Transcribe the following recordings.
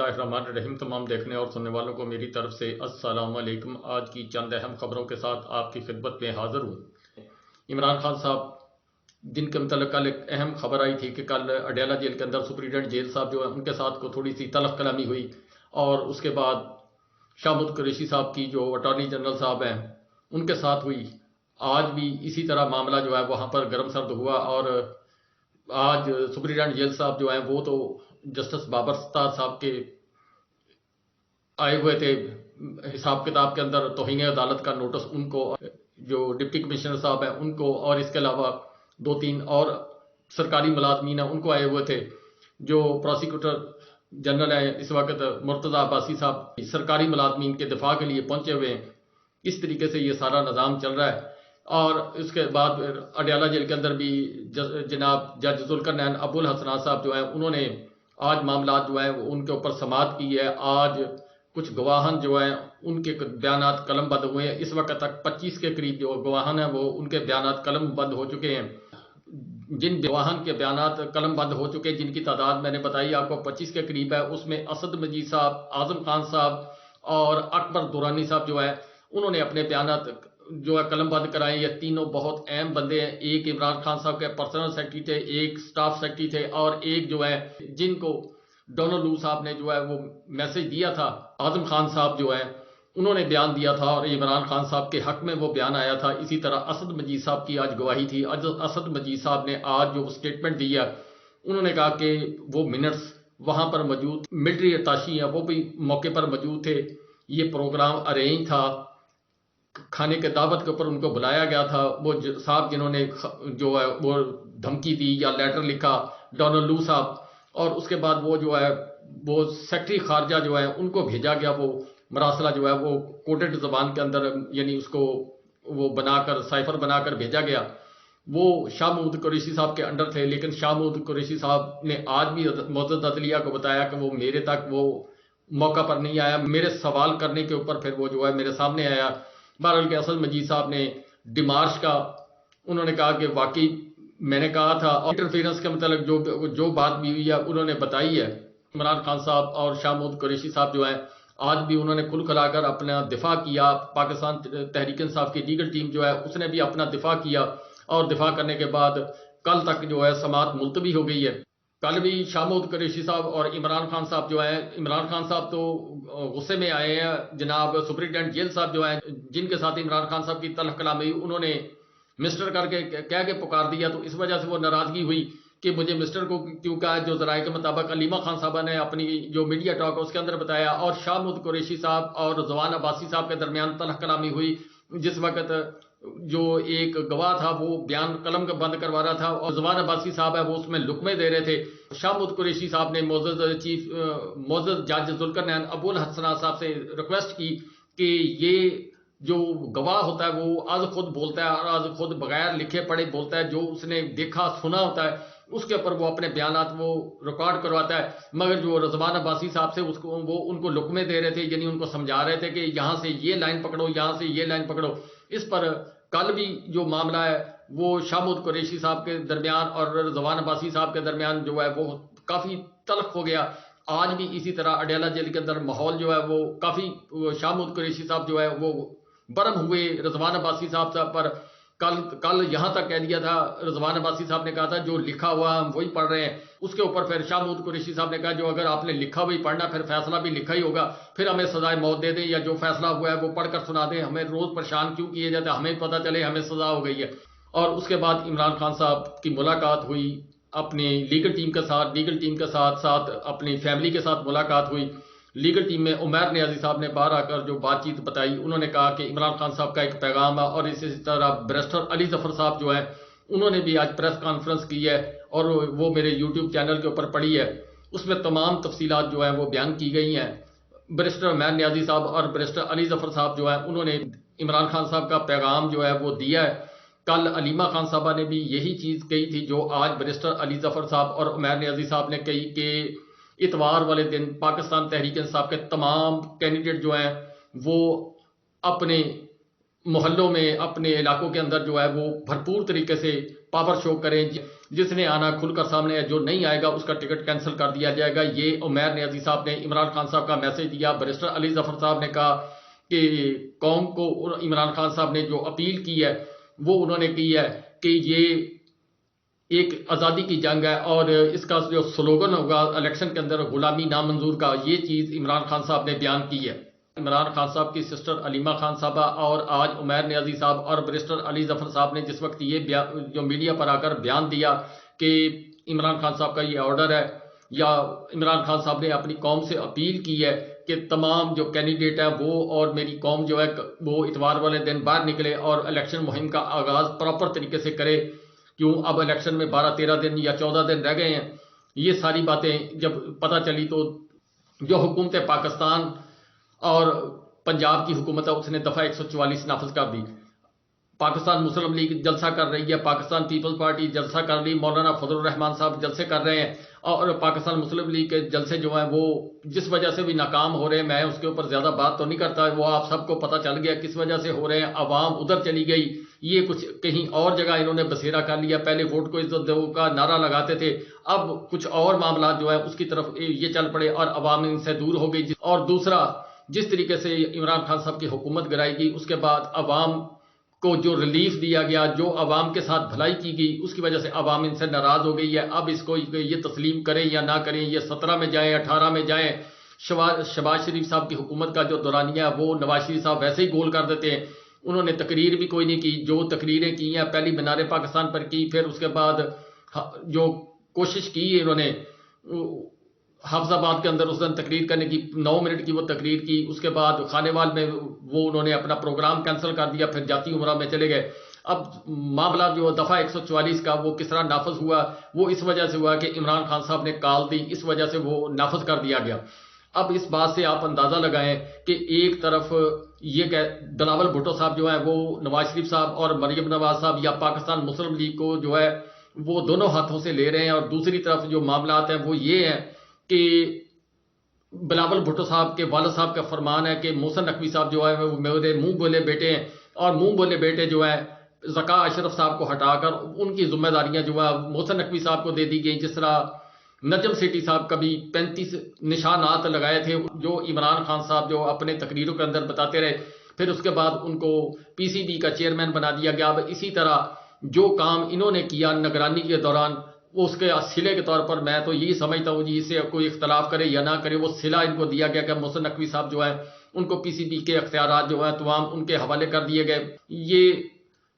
اللہ الرحمن الرحیم۔ تمام دیکھنے اور سننے والوں کو میری طرف سے السلام علیکم۔ آج کی چند اہم خبروں کے ساتھ آپ کی خدمت میں حاضر ہوں۔ عمران خان صاحب جن کے متعلق کل ایک اہم خبر آئی تھی کہ کل اڈیالہ جیل کے اندر سپرنٹینڈنٹ جیل صاحب جو ہے ان کے ساتھ کو تھوڑی سی تلخ کلامی ہوئی، اور اس کے بعد شاہ محمود قریشی صاحب کی جو اٹارنی جنرل صاحب ہیں ان کے ساتھ ہوئی۔ آج بھی اسی طرح معاملہ جو ہے وہاں پر گرم سرد ہوا، اور آج سپرنٹینڈنٹ جیل صاحب جو ہیں وہ تو جسٹس بابر ستار صاحب کے آئے ہوئے تھے حساب کتاب کے اندر توہین عدالت کا نوٹس ان کو، جو ڈپٹی کمشنر صاحب ہیں ان کو، اور اس کے علاوہ 2-3 اور سرکاری ملازمین ہیں ان کو آئے ہوئے تھے۔ جو پروسیکیوٹر جنرل ہیں اس وقت مرتضی عباسی صاحب سرکاری ملازمین کے دفاع کے لیے پہنچے ہوئے ہیں۔ اس طریقے سے یہ سارا نظام چل رہا ہے۔ اور اس کے بعد اڈیالہ جیل کے اندر بھی جناب جج ذوالقرنین ابو الحسنات صاحب جو ہیں انہوں نے آج معاملات جو ہیں ان کے اوپر سماعت کی ہے۔ آج کچھ گواہان جو ہیں ان کے بیانات قلم بند ہوئے ہیں۔ اس وقت تک 25 کے قریب جو گواہان ہیں وہ ان کے بیانات قلم بند ہو چکے ہیں۔ جن گواہان کے بیانات قلم بند ہو چکے جن کی تعداد میں نے بتائی آپ کو 25 کے قریب ہے، اس میں اسد مجید صاحب، اعظم خان صاحب اور اکبر دورانی صاحب جو ہے انہوں نے اپنے بیانات جو ہے قلم بند کرائے۔ یہ تینوں بہت اہم بندے ہیں۔ ایک عمران خان صاحب کے پرسنل سیکرٹری تھے، ایک سٹاف سیکرٹری تھے، اور ایک جو ہے جن کو ڈونلڈ لو صاحب نے جو ہے وہ میسج دیا تھا، اعظم خان صاحب جو ہے انہوں نے بیان دیا تھا اور عمران خان صاحب کے حق میں وہ بیان آیا تھا۔ اسی طرح اسد مجید صاحب کی آج گواہی تھی۔ اسد مجید صاحب نے آج جو سٹیٹمنٹ دی ہے انہوں نے کہا کہ وہ منٹس وہاں پر موجود ملٹری اتاشی ہیں وہ بھی موقع پر موجود تھے، یہ پروگرام ارینج تھا، کھانے کے دعوت کے اوپر ان کو بلایا گیا تھا۔ وہ صاحب جنہوں نے جو ہے وہ دھمکی دی یا لیٹر لکھا ڈونلڈ لو صاحب، اور اس کے بعد وہ جو ہے وہ سیکرٹری خارجہ جو ہے ان کو بھیجا گیا، وہ مراسلہ جو ہے وہ کوڈڈ زبان کے اندر یعنی اس کو وہ بنا کر سائفر بنا کر بھیجا گیا۔ وہ شاہ محمود قریشی صاحب کے انڈر تھے، لیکن شاہ محمود قریشی صاحب نے آج بھی معزز عدلیہ کو بتایا کہ وہ میرے تک وہ موقع پر نہیں آیا، میرے سوال کرنے کے اوپر پھر وہ جو ہے میرے سامنے آیا۔ بہرحال کہ اسد مجید صاحب نے ڈیمارش کا انہوں نے کہا کہ واقعی میں نے کہا تھا، اور انٹرفیرنس کے متعلق جو بات بھی ہوئی ہے انہوں نے بتائی ہے۔ عمران خان صاحب اور شاہ محمود قریشی صاحب جو ہیں آج بھی انہوں نے کھل کھلا کر اپنا دفاع کیا۔ پاکستان تحریک انصاف کی لیگل ٹیم جو ہے اس نے بھی اپنا دفاع کیا، اور دفاع کرنے کے بعد کل تک جو ہے سماعت ملتوی ہو گئی ہے۔ کل بھی شاہ محمود قریشی صاحب اور عمران خان صاحب جو ہیں، عمران خان صاحب تو غصے میں آئے ہیں، جناب سپرنٹینڈنٹ جیل صاحب جو ہیں جن کے ساتھ عمران خان صاحب کی تلخ کلامی ہوئی انہوں نے مسٹر کر کے کہہ کے پکار دیا، تو اس وجہ سے وہ ناراضگی ہوئی کہ مجھے مسٹر کو کیوں کہا، جو ذرائع کے مطابق علیمہ خان صاحبہ نے اپنی جو میڈیا ٹاک ہے اس کے اندر بتایا۔ اور شاہ محمود قریشی صاحب اور رضوان عباسی صاحب کے درمیان تلخ کلامی ہوئی، جس وقت جو ایک گواہ تھا وہ بیان قلم بند کروا رہا تھا، اور رضوان عباسی صاحب ہے وہ اس میں لقمے دے رہے تھے۔ شاہ محمود قریشی صاحب نے معزز جج ذوالقرنین ابو الحسنات صاحب سے ریکویسٹ کی کہ یہ جو گواہ ہوتا ہے وہ آج خود بولتا ہے، اور آج خود بغیر لکھے پڑھے بولتا ہے، جو اس نے دیکھا سنا ہوتا ہے اس کے اوپر وہ اپنے بیانات وہ ریکارڈ کرواتا ہے۔ مگر جو رضوان عباسی صاحب سے وہ ان کو لقمے دے رہے تھے، یعنی ان کو سمجھا رہے تھے کہ یہاں سے یہ لائن پکڑو، یہاں سے یہ لائن پکڑو۔ اس پر کل بھی جو معاملہ ہے وہ شاہ محمود قریشی صاحب کے درمیان اور رضوان عباسی صاحب کے درمیان جو ہے وہ کافی تلخ ہو گیا۔ آج بھی اسی طرح اڈیالہ جیل کے اندر ماحول جو ہے وہ کافی شاہ محمود قریشی صاحب جو ہے وہ برہم ہوئے رضوان عباسی صاحب پر۔ کل یہاں تک کہہ دیا تھا، رضوان عباسی صاحب نے کہا تھا جو لکھا ہوا ہم وہی پڑھ رہے ہیں۔ اس کے اوپر پھر شاہ محمود قریشی صاحب نے کہا جو اگر آپ نے لکھا وہی پڑھنا پھر فیصلہ بھی لکھا ہی ہوگا، پھر ہمیں سزائے موت دے دیں یا جو فیصلہ ہوا ہے وہ پڑھ کر سنا دیں، ہمیں روز پریشان کیوں کیے جاتے ہیں، ہمیں پتہ چلے ہمیں سزا ہو گئی ہے۔ اور اس کے بعد عمران خان صاحب کی ملاقات ہوئی اپنی لیگل ٹیم کے ساتھ، لیگل ٹیم کے ساتھ ساتھ اپنی فیملی کے ساتھ ملاقات ہوئی۔ لیگل ٹیم میں عمیر نیازی صاحب نے باہر آ کر جو بات چیت بتائی، انہوں نے کہا کہ عمران خان صاحب کا ایک پیغام ہے، اور اسی طرح بیرسٹر علی ظفر صاحب جو ہیں انہوں نے بھی آج پریس کانفرنس کی ہے، اور وہ میرے یوٹیوب چینل کے اوپر پڑی ہے، اس میں تمام تفصیلات جو ہیں وہ بیان کی گئی ہیں۔ بیرسٹر عمیر نیازی صاحب اور بیرسٹر علی ظفر صاحب جو ہیں انہوں نے عمران خان صاحب کا پیغام جو ہے وہ دیا ہے۔ کل علیمہ خان صاحبہ نے بھی یہی چیز کہی تھی جو آج بیرسٹر علی ظفر صاحب اور عمیر نیازی صاحب نے کہی کہ اتوار والے دن پاکستان تحریک انصاف کے تمام کینڈیڈیٹ جو ہیں وہ اپنے محلوں میں اپنے علاقوں کے اندر جو ہے وہ بھرپور طریقے سے پاور شو کریں. جس نے آنا کھل کر سامنے ہے، جو نہیں آئے گا اس کا ٹکٹ کینسل کر دیا جائے گا. یہ عمیر نیازی صاحب نے عمران خان صاحب کا میسج دیا. بیرسٹر علی ظفر صاحب نے کہا کہ قوم کو عمران خان صاحب نے جو اپیل کی ہے وہ انہوں نے کی ہے کہ یہ ایک آزادی کی جنگ ہے، اور اس کا جو سلوگن ہوگا الیکشن کے اندر غلامی نامنظور کا، یہ چیز عمران خان صاحب نے بیان کی ہے. عمران خان صاحب کی سسٹر علیمہ خان صاحبہ اور آج عمیر نیازی صاحب اور بیرسٹر علی ظفر صاحب نے جس وقت یہ جو میڈیا پر آ کر بیان دیا کہ عمران خان صاحب کا یہ آرڈر ہے، یا عمران خان صاحب نے اپنی قوم سے اپیل کی ہے کہ تمام جو کینڈیڈیٹ ہیں وہ اور میری قوم جو ہے وہ اتوار والے دن باہر نکلے اور الیکشن مہم کا آغاز پراپر طریقے سے کرے. کیوں اب الیکشن میں 12-13 دن یا 14 دن رہ گئے ہیں. یہ ساری باتیں جب پتہ چلی تو جو حکومت پاکستان اور پنجاب کی حکومت ہے اس نے دفعہ 144 نافذ کر دی. پاکستان مسلم لیگ جلسہ کر رہی ہے، پاکستان پیپلز پارٹی جلسہ کر رہی، مولانا فضل الرحمان صاحب جلسے کر رہے ہیں، اور پاکستان مسلم لیگ کے جلسے جو ہیں وہ جس وجہ سے بھی ناکام ہو رہے ہیں، میں اس کے اوپر زیادہ بات تو نہیں کرتا، وہ آپ سب کو پتہ چل گیا کس وجہ سے ہو رہے ہیں. عوام ادھر چلی گئی، یہ کچھ کہیں اور جگہ انہوں نے بسیرا کر لیا. پہلے ووٹ کو عزت دو کا نعرہ لگاتے تھے، اب کچھ اور معاملات جو ہے اس کی طرف یہ چل پڑے اور عوام ان سے دور ہو گئی. اور دوسرا، جس طریقے سے عمران خان صاحب کی حکومت گرائی گئی اس کے بعد عوام کو جو ریلیف دیا گیا، جو عوام کے ساتھ بھلائی کی گئی، اس کی وجہ سے عوام ان سے ناراض ہو گئی ہے. اب اس کو یہ تسلیم کریں یا نہ کریں، یہ 17 میں جائیں 18 میں جائیں، شہباز شریف صاحب کی حکومت کا جو دورانیہ ہے وہ نواز شریف صاحب ویسے ہی گول کر دیتے ہیں. انہوں نے تقریر بھی کوئی نہیں کی. جو تقریریں کی ہیں پہلی مینار پاکستان پر کی، پھر اس کے بعد جو کوشش کی انہوں نے حافظ آباد کے اندر اس دن تقریر کرنے کی، 9 منٹ کی وہ تقریر کی. اس کے بعد خانے وال میں وہ انہوں نے اپنا پروگرام کینسل کر دیا، پھر جاتی عمرہ میں چلے گئے. اب معاملہ جو دفعہ 144 کا وہ کس طرح نافذ ہوا، وہ اس وجہ سے ہوا کہ عمران خان صاحب نے کال دی، اس وجہ سے وہ نافذ کر دیا گیا. اب اس بات سے آپ اندازہ لگائیں کہ ایک طرف یہ کہ بلاول بھٹو صاحب جو ہیں وہ نواز شریف صاحب اور مریم نواز صاحب یا پاکستان مسلم لیگ کو جو ہے وہ دونوں ہاتھوں سے لے رہے ہیں، اور دوسری طرف جو معاملات ہیں وہ یہ ہیں کہ بلاول بھٹو صاحب کے والد صاحب کا فرمان ہے کہ محسن نقوی صاحب جو ہے وہ میرے منہ بولے بیٹے ہیں، اور منہ بولے بیٹے جو ہیں ذکا اشرف صاحب کو ہٹا کر ان کی ذمہ داریاں جو ہے محسن نقوی صاحب کو دے دی گئی. جس طرح نجم سیٹھی صاحب کبھی 35 نشانات لگائے تھے جو عمران خان صاحب جو اپنے تقریروں کے اندر بتاتے رہے، پھر اس کے بعد ان کو پی سی بی کا چیئرمین بنا دیا گیا. اب اسی طرح جو کام انہوں نے کیا نگرانی کے دوران، وہ اس کے صلے کے طور پر میں تو یہی سمجھتا ہوں جی، اسے کوئی اختلاف کرے یا نہ کرے، وہ صلہ ان کو دیا گیا کہ محسن نقوی صاحب جو ہے ان کو پی سی بی کے اختیارات جو ہیں تمام ان کے حوالے کر دیے گئے. یہ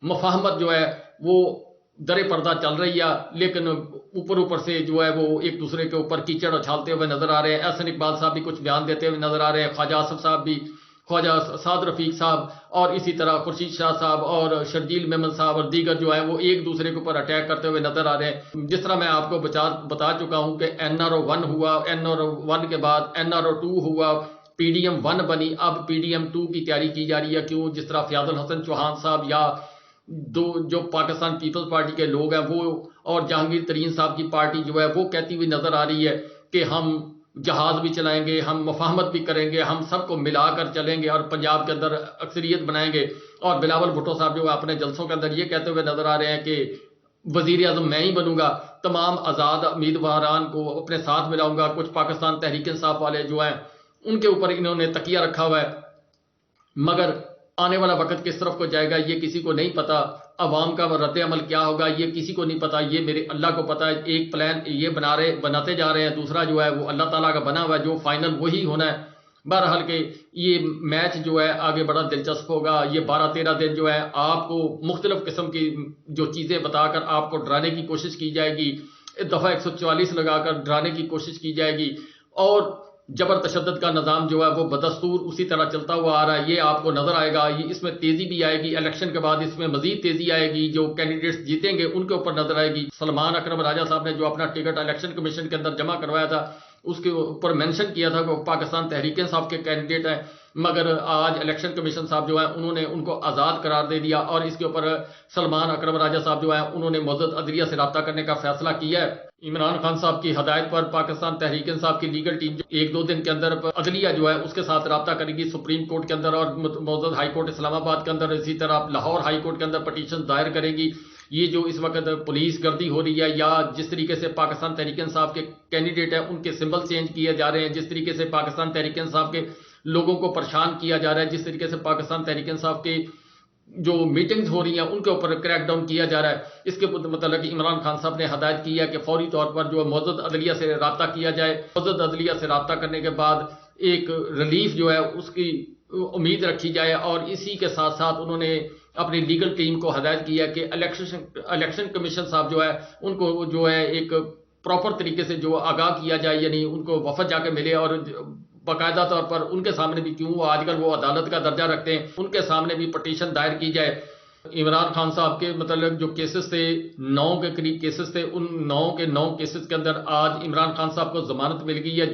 مفاہمت جو ہے وہ در پردہ چل رہی ہے، لیکن اوپر سے جو ہے وہ ایک دوسرے کے اوپر کیچڑ اچھالتے ہوئے نظر آ رہے ہیں. احسن اقبال صاحب بھی کچھ بیان دیتے ہوئے نظر آ رہے ہیں، خواجہ آصف صاحب بھی، خواجہ سعد رفیق صاحب، اور اسی طرح خورشید شاہ صاحب اور شرجیل میمن صاحب اور دیگر جو ہیں وہ ایک دوسرے کے اوپر اٹیک کرتے ہوئے نظر آ رہے ہیں. جس طرح میں آپ کو بتا چکا ہوں کہ NRO 1 ہوا، NRO 1 کے بعد NRO 2 ہوا، PDM 1 بنی، اب PDM 2 کی تیاری کی جا رہی ہے. کیوں؟ جس طرح فیاض الحسن چوہان صاحب یا جو پاکستان پیپلز پارٹی کے لوگ ہیں وہ، اور جہانگیر ترین صاحب کی پارٹی جو ہے وہ کہتی ہوئی نظر آ رہی ہے کہ ہم جہاز بھی چلائیں گے، ہم مفاہمت بھی کریں گے، ہم سب کو ملا کر چلیں گے اور پنجاب کے اندر اکثریت بنائیں گے. اور بلاول بھٹو صاحب جو اپنے جلسوں کے اندر یہ کہتے ہوئے نظر آ رہے ہیں کہ وزیر اعظم میں ہی بنوں گا، تمام آزاد امیدواران کو اپنے ساتھ ملاؤں گا. کچھ پاکستان تحریک انصاف والے جو ہیں ان کے اوپر انہوں نے تکیہ رکھا ہوا ہے، مگر آنے والا وقت کس طرف کو جائے گا یہ کسی کو نہیں پتا. عوام کا رد عمل کیا ہوگا یہ کسی کو نہیں پتا، یہ میرے اللہ کو پتا ہے. ایک پلان یہ بناتے جا رہے ہیں، دوسرا جو ہے وہ اللہ تعالیٰ کا بنا ہوا ہے، جو فائنل وہی ہونا ہے. بہرحال کہ یہ میچ جو ہے آگے بڑا دلچسپ ہوگا. یہ 12-13 دن جو ہے آپ کو مختلف قسم کی جو چیزیں بتا کر آپ کو ڈرانے کی کوشش کی جائے گی، دفعہ 144 لگا کر ڈرانے کی کوشش کی جائے گی، اور جبر تشدد کا نظام جو ہے وہ بدستور اسی طرح چلتا ہوا آ رہا ہے. یہ آپ کو نظر آئے گا، یہ اس میں تیزی بھی آئے گی. الیکشن کے بعد اس میں مزید تیزی آئے گی، جو کینڈیڈیٹس جیتیں گے ان کے اوپر نظر آئے گی. سلمان اکرم راجہ صاحب نے جو اپنا ٹکٹ الیکشن کمیشن کے اندر جمع کروایا تھا اس کے اوپر مینشن کیا تھا کہ وہ پاکستان تحریک انصاف کے کینڈیڈیٹ ہیں. مگر آج الیکشن کمیشن صاحب جو ہیں انہوں نے ان کو آزاد قرار دے دیا اور اس کے اوپر سلمان اکرم راجہ صاحب جو ہیں انہوں نے معزز عدلیہ سے رابطہ کرنے کا فیصلہ کیا ہے۔ عمران خان صاحب کی ہدایت پر پاکستان تحریک انصاف کی لیگل ٹیم ایک دو دن کے اندر عدلیہ جو ہے اس کے ساتھ رابطہ کرے گی سپریم کورٹ کے اندر اور معزز ہائی کورٹ اسلام آباد کے اندر، اسی طرح لاہور ہائی کورٹ کے اندر پٹیشن دائر کرے گی۔ یہ جو اس وقت پولیس گردی ہو رہی ہے یا جس طریقے سے پاکستان تحریک انصاف کے کینڈیڈیٹ ہیں ان کے سمبل چینج کیے جا رہے ہیں، جس طریقے سے پاکستان تحریک انصاف کے لوگوں کو پریشان کیا جا رہا ہے، جس طریقے سے پاکستان تحریک انصاف کے جو میٹنگز ہو رہی ہیں ان کے اوپر کریک ڈاؤن کیا جا رہا ہے، اس کے متعلق عمران خان صاحب نے ہدایت کی ہے کہ فوری طور پر جو معزز عدلیہ سے رابطہ کیا جائے۔ معزز عدلیہ سے رابطہ کرنے کے بعد ایک ریلیف جو ہے اس کی امید رکھی جائے، اور اسی کے ساتھ ساتھ انہوں نے اپنی لیگل ٹیم کو ہدایت کی ہے کہ الیکشن کمیشن صاحب جو ہے ان کو جو ہے ایک پراپر طریقے سے جو آگاہ کیا جائے، یعنی ان کو وفد جا کے ملے اور باقاعدہ طور پر ان کے سامنے بھی، کیوں آج کل وہ عدالت کا درجہ رکھتے ہیں، ان کے سامنے بھی پٹیشن دائر کی جائے۔ عمران خان صاحب کے متعلق جو کیسز تھے 9 کے قریب کیسز تھے، ان 9 کیسز کے اندر آج عمران خان صاحب کو ضمانت مل گئی ہے،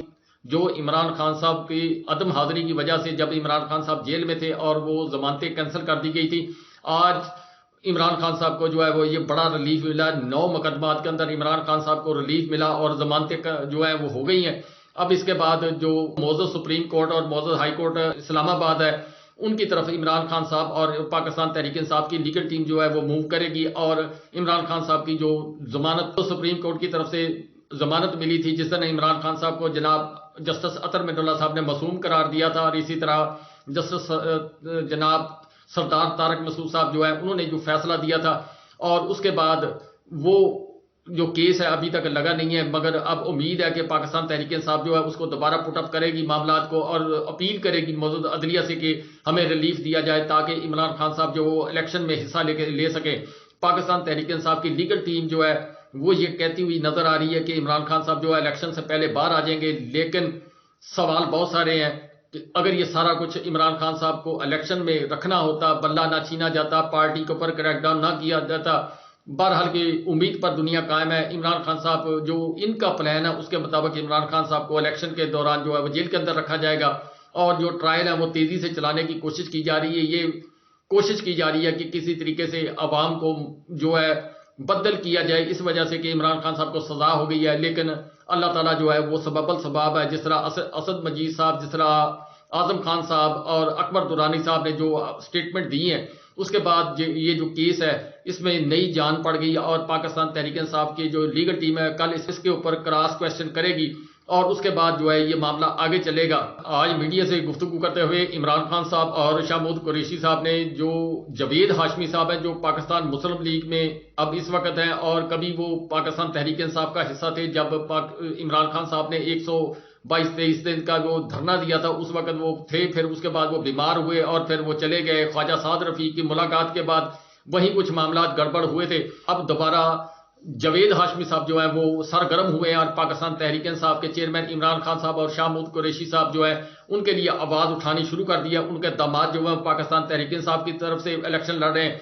جو عمران خان صاحب کی عدم حاضری کی وجہ سے جب عمران خان صاحب جیل میں تھے اور وہ ضمانتیں کینسل کر دی گئی تھی، آج عمران خان صاحب کو جو ہے وہ یہ بڑا ریلیف ملا۔ 9 مقدمات کے اندر عمران خان صاحب کو ریلیف ملا اور ضمانتیں جو ہے وہ ہو گئی ہیں۔ اب اس کے بعد جو معزز سپریم کورٹ اور معزز ہائی کورٹ اسلام آباد ہے ان کی طرف عمران خان صاحب اور پاکستان تحریک انصاف کی لیگل ٹیم جو ہے وہ موو کرے گی، اور عمران خان صاحب کی جو ضمانت تو سپریم کورٹ کی طرف سے ضمانت ملی تھی، جس نے عمران خان صاحب کو جناب جسٹس اطہر مین اللہ صاحب نے معصوم قرار دیا تھا، اور اسی طرح جسٹس جناب سردار طارق مسعود صاحب جو ہے انہوں نے جو فیصلہ دیا تھا، اور اس کے بعد وہ جو کیس ہے ابھی تک لگا نہیں ہے، مگر اب امید ہے کہ پاکستان تحریک انصاف جو ہے اس کو دوبارہ پٹ اپ کرے گی معاملات کو، اور اپیل کرے گی معزز عدلیہ سے کہ ہمیں ریلیف دیا جائے تاکہ عمران خان صاحب جو وہ الیکشن میں حصہ لے سکیں۔ پاکستان تحریک انصاف کی لیگل ٹیم جو ہے وہ یہ کہتی ہوئی نظر آ رہی ہے کہ عمران خان صاحب جو ہے الیکشن سے پہلے باہر آ جائیں گے، لیکن سوال بہت سارے ہیں کہ اگر یہ سارا کچھ عمران خان صاحب کو الیکشن میں رکھنا ہوتا، بلہ نہ چھینا جاتا، پارٹی کے اوپر کریک ڈاؤن نہ کیا جاتا، بہرحال کی امید پر دنیا قائم ہے۔ عمران خان صاحب جو ان کا پلان ہے اس کے مطابق عمران خان صاحب کو الیکشن کے دوران جو ہے وہ جیل کے اندر رکھا جائے گا، اور جو ٹرائل ہے وہ تیزی سے چلانے کی کوشش کی جا رہی ہے۔ یہ کوشش کی جا رہی ہے کہ کسی طریقے سے عوام کو جو ہے بدل کیا جائے، اس وجہ سے کہ عمران خان صاحب کو سزا ہو گئی ہے، لیکن اللہ تعالیٰ جو ہے وہ سبب السباب ہے۔ جس طرح اسد مجید صاحب، جس طرح اعظم خان صاحب اور اکبر دورانی صاحب نے جو سٹیٹمنٹ دی ہیں، اس کے بعد یہ جو کیس ہے اس میں نئی جان پڑ گئی، اور پاکستان تحریک انصاف کی جو لیگل ٹیم ہے کل اس کے اوپر کراس کویشچن کرے گی، اور اس کے بعد جو ہے یہ معاملہ آگے چلے گا۔ آج میڈیا سے گفتگو کرتے ہوئے عمران خان صاحب اور شاہ محمود قریشی صاحب نے جو جاوید ہاشمی صاحب ہیں جو پاکستان مسلم لیگ میں اب اس وقت ہیں، اور کبھی وہ پاکستان تحریک انصاف کا حصہ تھے جب عمران خان صاحب نے 122-23 دن کا جو دھرنا دیا تھا اس وقت وہ تھے، پھر اس کے بعد وہ بیمار ہوئے اور پھر وہ چلے گئے۔ خواجہ سعد رفیق کی ملاقات کے بعد وہیں کچھ معاملات گڑبڑ ہوئے تھے، اب دوبارہ جاوید ہاشمی صاحب جو ہیں وہ سرگرم ہوئے ہیں، اور پاکستان تحریک انصاف کے چیئرمین عمران خان صاحب اور شاہ محمود قریشی صاحب جو ہے ان کے لیے آواز اٹھانی شروع کر دیا۔ ان کے داماد جو ہیں پاکستان تحریک انصاف کی طرف سے الیکشن لڑ رہے ہیں۔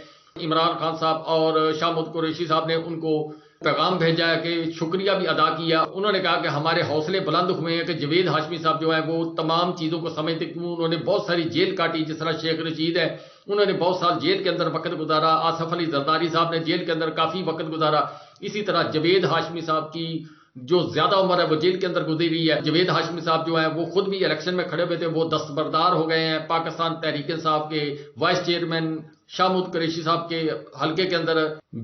عمران خان صاحب اور شاہ محمود قریشی صاحب نے ان کو پیغام بھیجا ہے کہ شکریہ بھی ادا کیا۔ انہوں نے کہا کہ ہمارے حوصلے بلند ہوئے ہیں کہ جاوید ہاشمی صاحب جو ہیں وہ تمام چیزوں کو سمجھتے، انہوں نے بہت ساری جیل کاٹی، جس طرح شیخ رشید ہے انہوں نے بہت سال جیل کے اندر وقت گزارا، آصف علی زرداری صاحب نے جیل کے اندر کافی وقت گزارا، اسی طرح جاوید ہاشمی صاحب کی جو زیادہ عمر ہے وہ جیل کے اندر گزری ہے۔ جاوید ہاشمی صاحب جو ہیں وہ خود بھی الیکشن میں کھڑے ہوئے تھے، وہ دستبردار ہو گئے ہیں۔ پاکستان تحریک انصاف کے وائس چیئرمین شاہ محمود قریشی صاحب کے حلقے کے اندر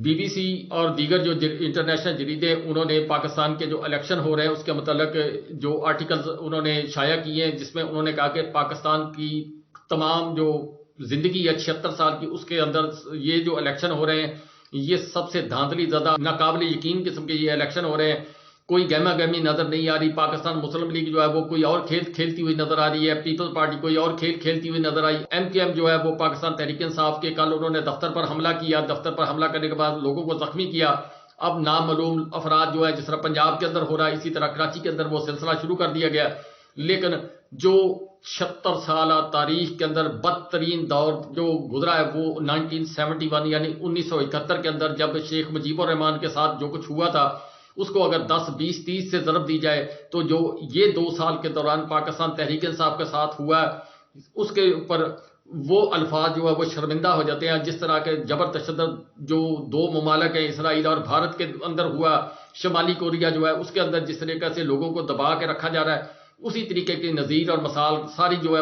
بی بی سی اور دیگر جو انٹرنیشنل جریدے انہوں نے پاکستان کے جو الیکشن ہو رہے ہیں اس کے متعلق جو آرٹیکلز انہوں نے شائع کیے ہیں، جس میں انہوں نے کہا کہ پاکستان کی تمام جو زندگی ہے 76 سال کی، اس کے اندر یہ جو الیکشن ہو رہے ہیں یہ سب سے دھاندلی زدہ ناقابل یقین قسم کے یہ الیکشن ہو رہے ہیں۔ کوئی گہما گہمی نظر نہیں آ رہی۔ پاکستان مسلم لیگ جو ہے وہ کوئی اور کھیل کھیلتی ہوئی نظر آ رہی ہے، پیپلز پارٹی کوئی اور کھیل کھیلتی ہوئی نظر آئی، ایم کے ایم جو ہے وہ پاکستان تحریک انصاف کے کل انہوں نے دفتر پر حملہ کیا، دفتر پر حملہ کرنے کے بعد لوگوں کو زخمی کیا۔ اب نامعلوم افراد جو ہے جس طرح پنجاب کے اندر ہو رہا ہے اسی طرح کراچی کے اندر وہ سلسلہ شروع کر دیا گیا، لیکن جو 76 سالہ تاریخ کے اندر بدترین دور جو گزرا ہے وہ 1971 یعنی 1971 کے اندر جب شیخ مجیب الرحمان کے ساتھ جو کچھ ہوا تھا اس کو اگر 10 20 30 سے ضرب دی جائے تو جو یہ 2 سال کے دوران پاکستان تحریک انصاف کے ساتھ ہوا ہے اس کے اوپر وہ الفاظ جو ہے وہ شرمندہ ہو جاتے ہیں. جس طرح کے جبر تشدد جو دو ممالک ہیں اسرائیل اور بھارت کے اندر ہوا، شمالی کوریا جو ہے اس کے اندر جس طریقے سے لوگوں کو دبا کے رکھا جا رہا ہے، اسی طریقے کی نظیر اور مثال ساری جو ہے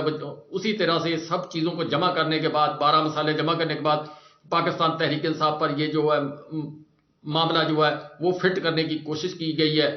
اسی طرح سے سب چیزوں کو جمع کرنے کے بعد 12 مسالے جمع کرنے کے بعد پاکستان تحریک انصاف پر یہ جو ہے معاملہ جو ہے وہ فٹ کرنے کی کوشش کی گئی ہے.